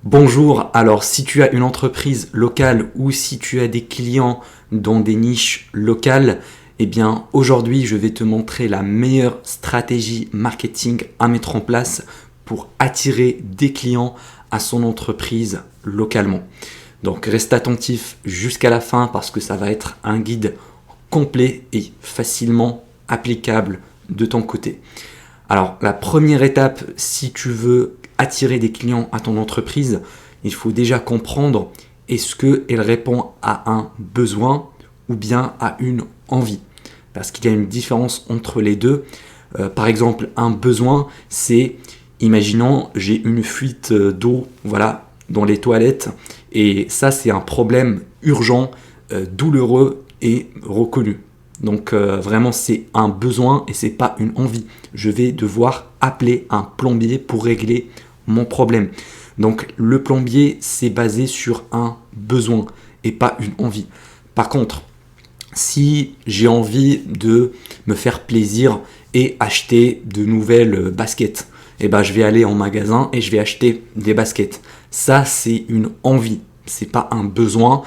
Bonjour, alors si tu as une entreprise locale ou si tu as des clients dans des niches locales, eh bien aujourd'hui je vais te montrer la meilleure stratégie marketing à mettre en place pour attirer des clients à son entreprise localement. Donc reste attentif jusqu'à la fin parce que ça va être un guide complet et facilement applicable de ton côté. Alors la première étape, si tu veux attirer des clients à ton entreprise, il faut déjà comprendre est-ce qu'elle répond à un besoin ou bien à une envie. Parce qu'il y a une différence entre les deux. Par exemple, un besoin, c'est, imaginons, j'ai une fuite d'eau dans les toilettes et ça c'est un problème urgent, douloureux et reconnu. Donc vraiment c'est un besoin et c'est pas une envie. Je vais devoir appeler un plombier pour régler mon problème. Donc le plombier c'est basé sur un besoin et pas une envie. Par contre, si j'ai envie de me faire plaisir et acheter de nouvelles baskets, je vais aller en magasin et je vais acheter des baskets. Ça c'est une envie, c'est pas un besoin.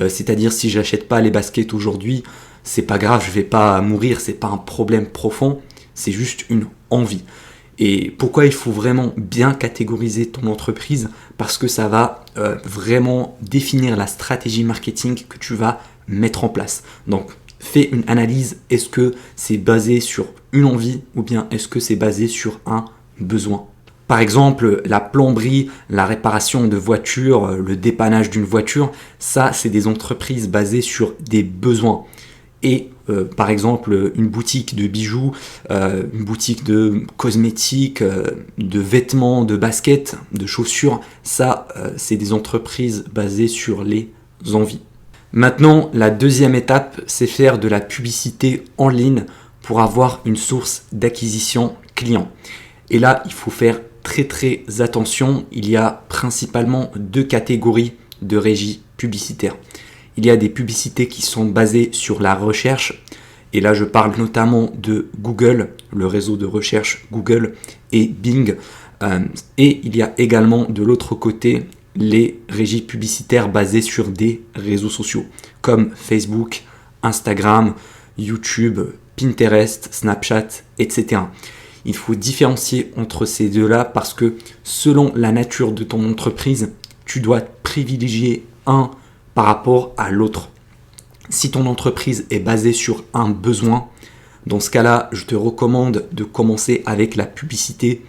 C'est-à-dire si j'achète pas les baskets aujourd'hui, c'est pas grave, je vais pas mourir, c'est pas un problème profond, c'est juste une envie. Et pourquoi il faut vraiment bien catégoriser ton entreprise? Parce que ça va vraiment définir la stratégie marketing que tu vas mettre en place. Donc, fais une analyse. Est-ce que c'est basé sur une envie ou bien est-ce que c'est basé sur un besoin? Par exemple, la plomberie, la réparation de voitures, le dépannage d'une voiture, ça, c'est des entreprises basées sur des besoins. Et par exemple, une boutique de bijoux, une boutique de cosmétiques, de vêtements, de baskets, de chaussures, ça, c'est des entreprises basées sur les envies. Maintenant, la deuxième étape, c'est faire de la publicité en ligne pour avoir une source d'acquisition client. Et là, il faut faire très attention. Il y a principalement deux catégories de régie publicitaire. Il y a des publicités qui sont basées sur la recherche. Et là, je parle notamment de Google, le réseau de recherche Google et Bing. Et il y a également de l'autre côté les régies publicitaires basées sur des réseaux sociaux comme Facebook, Instagram, YouTube, Pinterest, Snapchat, etc. Il faut différencier entre ces deux-là parce que selon la nature de ton entreprise, tu dois privilégier un par rapport à l'autre. Si ton entreprise est basée sur un besoin, dans ce cas-là, je te recommande de commencer avec la publicité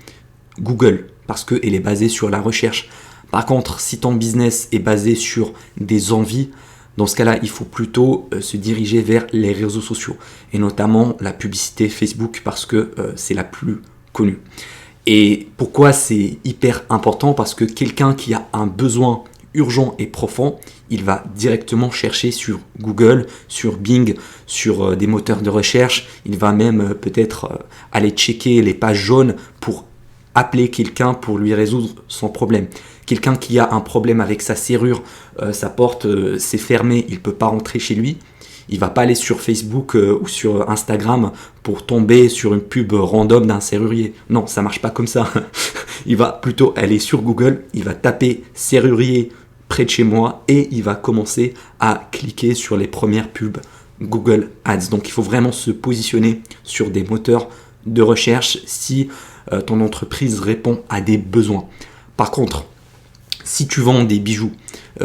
Google parce qu'elle est basée sur la recherche. Par contre, si ton business est basé sur des envies, dans ce cas-là, il faut plutôt se diriger vers les réseaux sociaux et notamment la publicité Facebook parce que c'est la plus connue. Et pourquoi c'est hyper important? Parce que quelqu'un qui a un besoin urgent et profond, il va directement chercher sur Google, sur Bing, sur des moteurs de recherche. Il va même peut-être aller checker les pages jaunes pour appeler quelqu'un pour lui résoudre son problème. Quelqu'un qui a un problème avec sa serrure, sa porte c'est fermé, il ne peut pas rentrer chez lui. Il va pas aller sur Facebook ou sur Instagram pour tomber sur une pub random d'un serrurier. Non, ça marche pas comme ça. Il va plutôt aller sur Google, il va taper serrurier près de chez moi et il va commencer à cliquer sur les premières pubs Google Ads. Donc il faut vraiment se positionner sur des moteurs de recherche si ton entreprise répond à des besoins. Par contre, si tu vends des bijoux,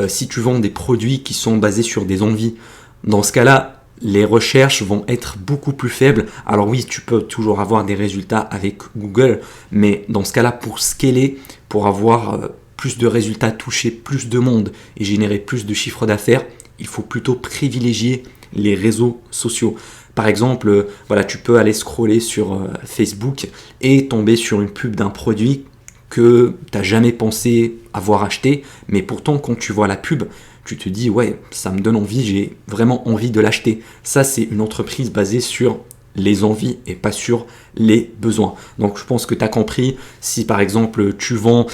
si tu vends des produits qui sont basés sur des envies, dans ce cas-là, les recherches vont être beaucoup plus faibles. Alors oui, tu peux toujours avoir des résultats avec Google, mais dans ce cas-là, pour scaler, pour avoir plus de résultats, toucher plus de monde et générer plus de chiffre d'affaires, il faut plutôt privilégier les réseaux sociaux. Par exemple, tu peux aller scroller sur Facebook et tomber sur une pub d'un produit que tu n'as jamais pensé avoir acheté, mais pourtant quand tu vois la pub, tu te dis ouais, ça me donne envie, j'ai vraiment envie de l'acheter. Ça, c'est une entreprise basée sur les envies et pas sur les besoins. Donc je pense que tu as compris. Si par exemple tu vends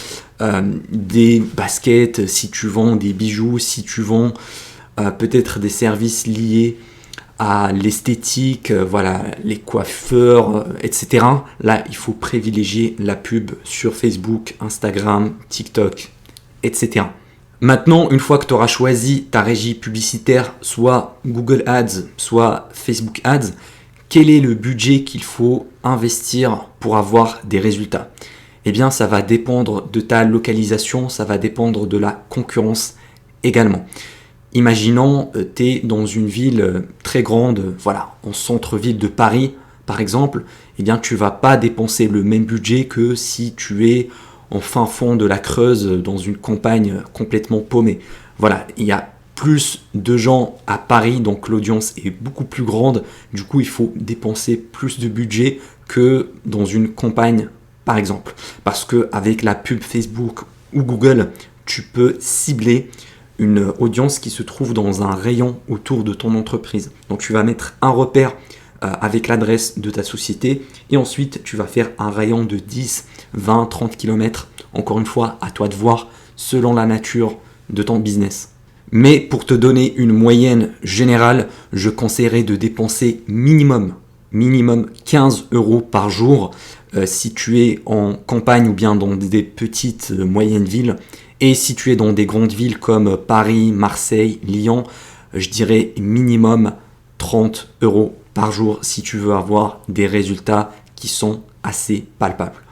des baskets, si tu vends des bijoux, si tu vends peut-être des services liés à l'esthétique, les coiffeurs, etc. Là, il faut privilégier la pub sur Facebook, Instagram, TikTok, etc. Maintenant, une fois que tu auras choisi ta régie publicitaire, soit Google Ads, soit Facebook Ads, quel est le budget qu'il faut investir pour avoir des résultats? Eh bien, ça va dépendre de ta localisation, ça va dépendre de la concurrence également. Imaginons, tu es dans une ville très grande, voilà, en centre-ville de Paris, par exemple, eh bien, tu ne vas pas dépenser le même budget que si tu es en fin fond de la Creuse, dans une campagne complètement paumée. Voilà, il y a plus de gens à Paris, donc l'audience est beaucoup plus grande. Du coup, il faut dépenser plus de budget que dans une campagne, par exemple. Parce qu'avec la pub Facebook ou Google, tu peux cibler une audience qui se trouve dans un rayon autour de ton entreprise. Donc, tu vas mettre un repère avec l'adresse de ta société et ensuite tu vas faire un rayon de 10, 20, 30 km. Encore une fois, à toi de voir selon la nature de ton business. Mais pour te donner une moyenne générale, je conseillerais de dépenser minimum 15 € par jour si tu es en campagne ou bien dans des petites moyennes villes. Et si tu es dans des grandes villes comme Paris, Marseille, Lyon, je dirais minimum 30 € par jour si tu veux avoir des résultats qui sont assez palpables.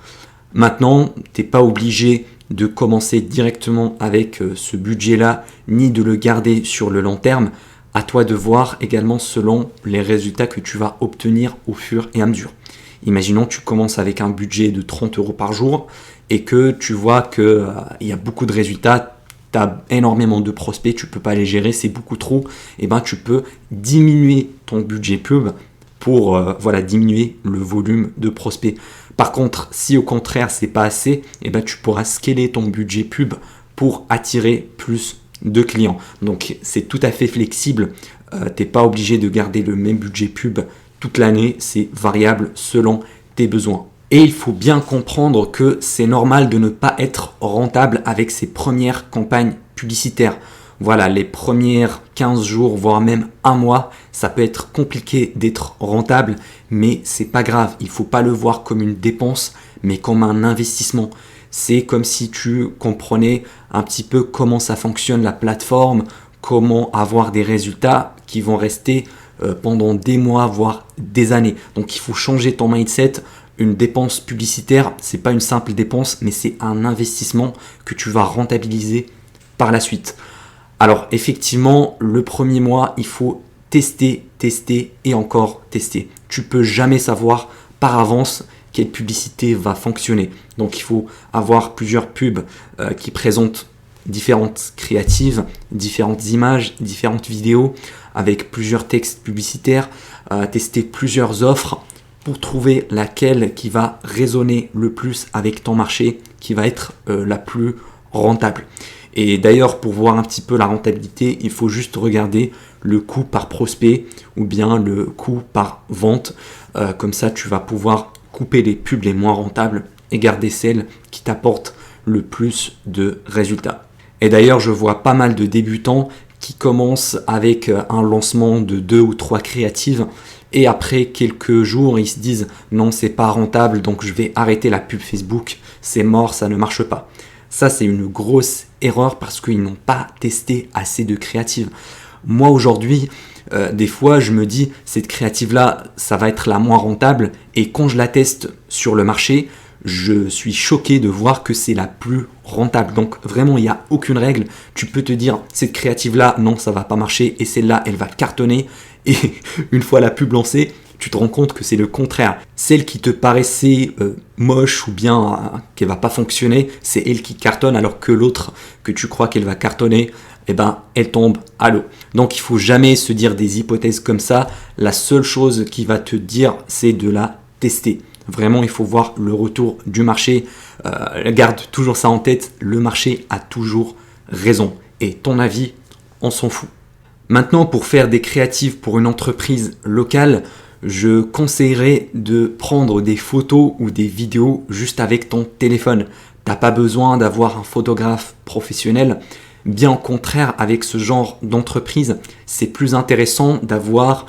Maintenant, tu n'es pas obligé de commencer directement avec ce budget-là, ni de le garder sur le long terme. À toi de voir également selon les résultats que tu vas obtenir au fur et à mesure. Imaginons tu commences avec un budget de 30 € par jour et que tu vois qu'il y a beaucoup de résultats, tu as énormément de prospects, tu ne peux pas les gérer, c'est beaucoup trop, et ben tu peux diminuer ton budget pub pour diminuer le volume de prospects. Par contre, si au contraire c'est pas assez, et ben tu pourras scaler ton budget pub pour attirer plus de clients. Donc c'est tout à fait flexible, tu n'es pas obligé de garder le même budget pub toute l'année, c'est variable selon tes besoins. Et il faut bien comprendre que c'est normal de ne pas être rentable avec ses premières campagnes publicitaires. Voilà, les premières 15 jours, voire même un mois, ça peut être compliqué d'être rentable, mais c'est pas grave. Il faut pas le voir comme une dépense, mais comme un investissement. C'est comme si tu comprenais un petit peu comment ça fonctionne la plateforme, comment avoir des résultats qui vont rester pendant des mois, voire des années. Donc il faut changer ton mindset. Une dépense publicitaire, c'est pas une simple dépense, mais c'est un investissement que tu vas rentabiliser par la suite. Alors effectivement, le premier mois, il faut tester et encore tester. Tu peux jamais savoir par avance quelle publicité va fonctionner. Donc il faut avoir plusieurs pubs qui présentent différentes créatives, différentes images, différentes vidéos avec plusieurs textes publicitaires, tester plusieurs offres pour trouver laquelle qui va résonner le plus avec ton marché, qui va être la plus rentable. Et d'ailleurs, pour voir un petit peu la rentabilité, il faut juste regarder le coût par prospect ou bien le coût par vente. Comme ça, tu vas pouvoir couper les pubs les moins rentables et garder celles qui t'apportent le plus de résultats. Et d'ailleurs, je vois pas mal de débutants qui commencent avec un lancement de 2 ou 3 créatives et après quelques jours, ils se disent non, c'est pas rentable, donc je vais arrêter la pub Facebook, c'est mort, ça ne marche pas. Ça, c'est une grosse erreur parce qu'ils n'ont pas testé assez de créatives. Moi, aujourd'hui, des fois, je me dis, cette créative-là, ça va être la moins rentable. Et quand je la teste sur le marché, je suis choqué de voir que c'est la plus rentable. Donc, vraiment, il n'y a aucune règle. Tu peux te dire, cette créative-là, non, ça ne va pas marcher. Et celle-là, elle va cartonner. Et une fois la pub lancée, tu te rends compte que c'est le contraire. Celle qui te paraissait moche ou bien qu'elle va pas fonctionner, c'est elle qui cartonne, alors que l'autre que tu crois qu'elle va cartonner, eh ben, elle tombe à l'eau. Donc il faut jamais se dire des hypothèses comme ça. La seule chose qui va te dire, c'est de la tester. Vraiment, il faut voir le retour du marché. Garde toujours ça en tête, le marché a toujours raison. Et ton avis, on s'en fout. Maintenant, pour faire des créatives pour une entreprise locale, je conseillerais de prendre des photos ou des vidéos juste avec ton téléphone. T'as pas besoin d'avoir un photographe professionnel. Bien au contraire, avec ce genre d'entreprise, c'est plus intéressant d'avoir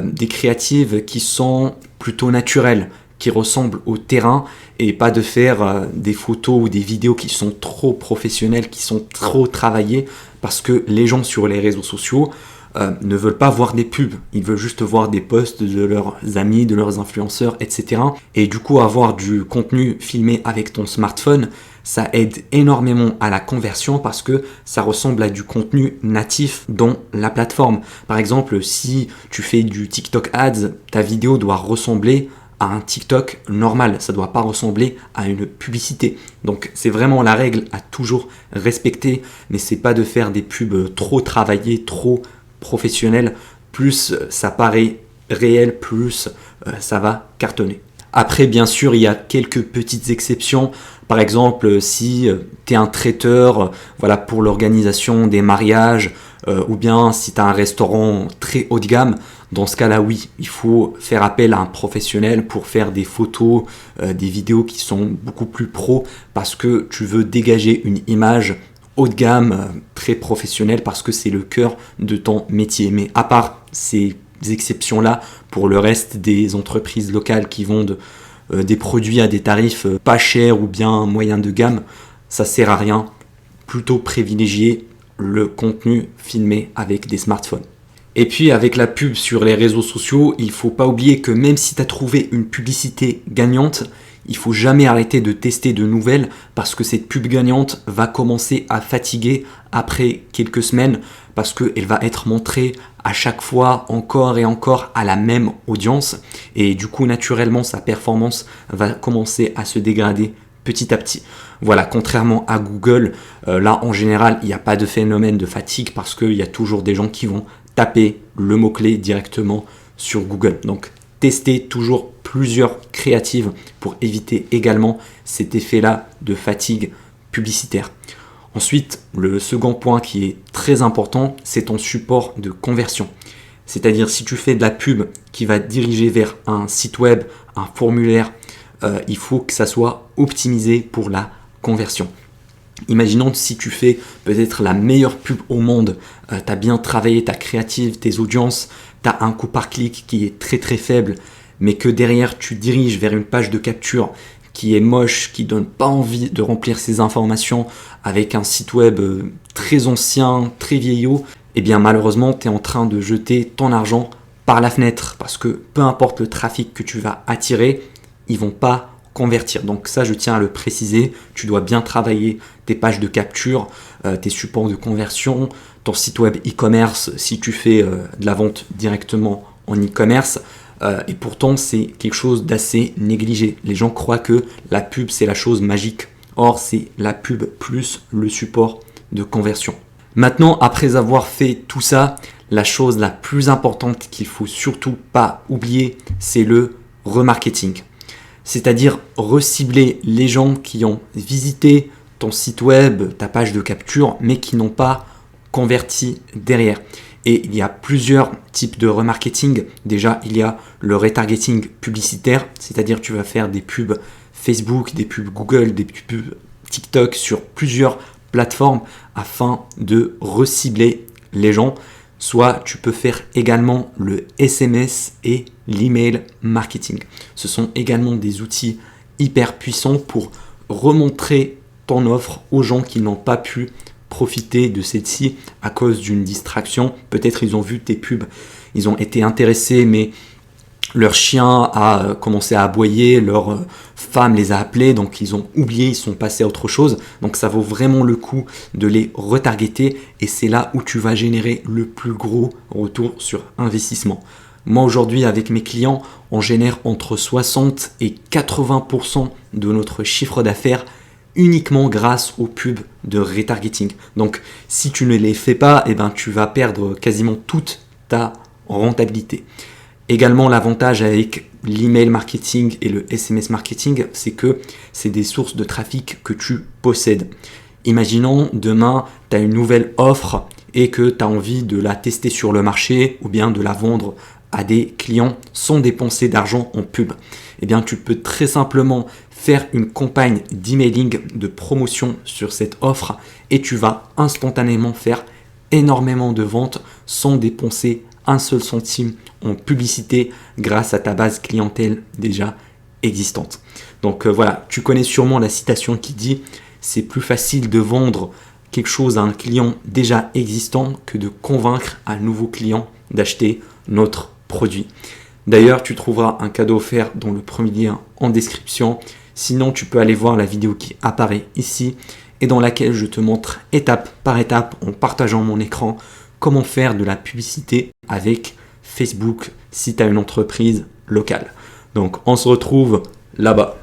des créatives qui sont plutôt naturelles, qui ressemble au terrain et pas de faire des photos ou des vidéos qui sont trop professionnelles, qui sont trop travaillées, parce que les gens sur les réseaux sociaux ne veulent pas voir des pubs, ils veulent juste voir des posts de leurs amis, de leurs influenceurs, etc. Et du coup, avoir du contenu filmé avec ton smartphone, ça aide énormément à la conversion parce que ça ressemble à du contenu natif dans la plateforme. Par exemple, si tu fais du TikTok Ads, ta vidéo doit ressembler à un TikTok normal, ça ne doit pas ressembler à une publicité. Donc c'est vraiment la règle à toujours respecter, mais c'est pas de faire des pubs trop travaillées, trop professionnelles. Plus ça paraît réel, plus ça va cartonner. Après, bien sûr, il y a quelques petites exceptions. Par exemple, si tu es un traiteur voilà, pour l'organisation des mariages, ou bien si tu as un restaurant très haut de gamme, dans ce cas-là, oui, il faut faire appel à un professionnel pour faire des photos, des vidéos qui sont beaucoup plus pro, parce que tu veux dégager une image haut de gamme, très professionnelle, parce que c'est le cœur de ton métier. Mais à part ces exceptions-là, pour le reste des entreprises locales qui vendent des produits à des tarifs pas chers ou bien moyens de gamme, ça sert à rien. Plutôt privilégier le contenu filmé avec des smartphones. Et puis avec la pub sur les réseaux sociaux, il ne faut pas oublier que même si tu as trouvé une publicité gagnante, il ne faut jamais arrêter de tester de nouvelles parce que cette pub gagnante va commencer à fatiguer après quelques semaines parce qu'elle va être montrée à chaque fois encore et encore à la même audience et du coup naturellement sa performance va commencer à se dégrader petit à petit. Voilà, contrairement à Google, là en général il n'y a pas de phénomène de fatigue parce qu'il y a toujours des gens qui vont taper le mot-clé directement sur Google. Donc testez toujours plusieurs créatives pour éviter également cet effet-là de fatigue publicitaire. Ensuite, le second point qui est très important, c'est ton support de conversion. C'est-à-dire si tu fais de la pub qui va diriger vers un site web, un formulaire, il faut que ça soit optimisé pour la conversion. Imaginons si tu fais peut-être la meilleure pub au monde, tu as bien travaillé ta créative, tes audiences, tu as un coût par clic qui est très très faible, mais que derrière tu diriges vers une page de capture qui est moche, qui donne pas envie de remplir ces informations avec un site web très ancien, très vieillot, et bien malheureusement tu es en train de jeter ton argent par la fenêtre parce que peu importe le trafic que tu vas attirer, ils vont pas convertir. Donc ça, je tiens à le préciser, tu dois bien travailler tes pages de capture, tes supports de conversion, ton site web e-commerce si tu fais de la vente directement en e-commerce. Et pourtant, c'est quelque chose d'assez négligé. Les gens croient que la pub, c'est la chose magique. Or, c'est la pub plus le support de conversion. Maintenant, après avoir fait tout ça, la chose la plus importante qu'il faut surtout pas oublier, c'est le remarketing. C'est-à-dire recibler les gens qui ont visité ton site web, ta page de capture, mais qui n'ont pas converti derrière. Et il y a plusieurs types de remarketing. Déjà, il y a le retargeting publicitaire, c'est-à-dire tu vas faire des pubs Facebook, des pubs Google, des pubs TikTok sur plusieurs plateformes afin de recibler les gens. Soit tu peux faire également le SMS et l'email marketing. Ce sont également des outils hyper puissants pour remontrer ton offre aux gens qui n'ont pas pu profiter de celle-ci à cause d'une distraction. Peut-être ils ont vu tes pubs, ils ont été intéressés, mais leur chien a commencé à aboyer, leur femme les a appelés, donc ils ont oublié, ils sont passés à autre chose. Donc ça vaut vraiment le coup de les retargeter et c'est là où tu vas générer le plus gros retour sur investissement. Moi aujourd'hui avec mes clients, on génère entre 60 et 80% de notre chiffre d'affaires uniquement grâce aux pubs de retargeting. Donc si tu ne les fais pas, tu vas perdre quasiment toute ta rentabilité. Également, l'avantage avec l'email marketing et le SMS marketing, c'est que c'est des sources de trafic que tu possèdes. Imaginons demain, tu as une nouvelle offre et que tu as envie de la tester sur le marché ou bien de la vendre à des clients sans dépenser d'argent en pub. Tu peux très simplement faire une campagne d'emailing de promotion sur cette offre et tu vas instantanément faire énormément de ventes sans dépenser un seul centime en publicité grâce à ta base clientèle déjà existantes. Donc voilà, tu connais sûrement la citation qui dit « C'est plus facile de vendre quelque chose à un client déjà existant que de convaincre un nouveau client d'acheter notre produit ». D'ailleurs, tu trouveras un cadeau offert dans le premier lien en description. Sinon, tu peux aller voir la vidéo qui apparaît ici et dans laquelle je te montre étape par étape en partageant mon écran comment faire de la publicité avec Facebook si tu as une entreprise locale. Donc, on se retrouve là-bas.